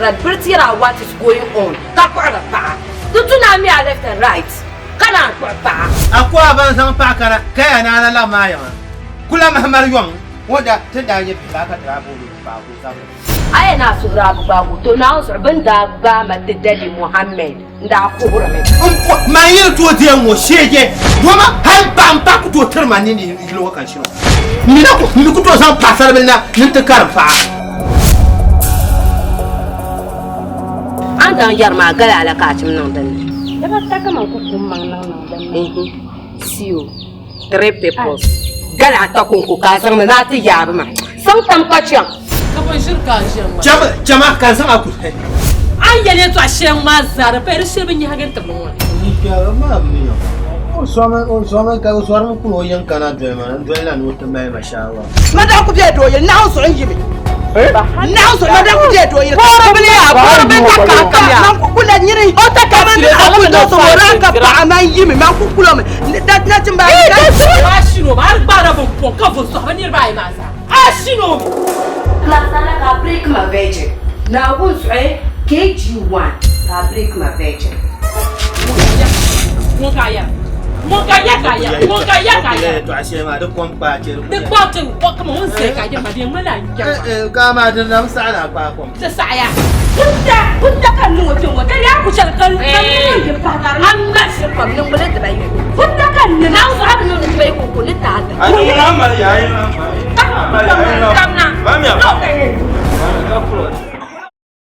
right, pretty what is going on. Don't you know me left and right? Can I pa? Aqua Bansan Pakana, Kayana La Maya. Kula Mahamarion, what that Tedaya Paka Travel. I am not so rabu to announce Benda Bama the Daddy Mohammed. My ear to a dear was shake. Woman, help Bam back to a terman in location. You could do some Pasarabella, Nintakarpa. And on Yarma Galala catch him London. Never take a man who See you. 3 people. Galata Kukas and Nati Yarma. Sometimes catch you. Jama Kazama. I get to a shell mazar, very silly you get the moon. Someone goes one who young cannot dream and dwell on with the man, my shower. Madame Kujeto, you now so Jimmy. Now so Madame Kujeto, you probably are Jimmy, Makulam. That's nothing by I break my virgin. Now who's right? KG1. I break my virgin. Mokaya. The bottom, what come on, say, I get my dear man. Come out and I'm sad about the sire. Put that canoe to what I shall come. I'm not from no bullet. Put that canoe now, I don't know the way who put it out. I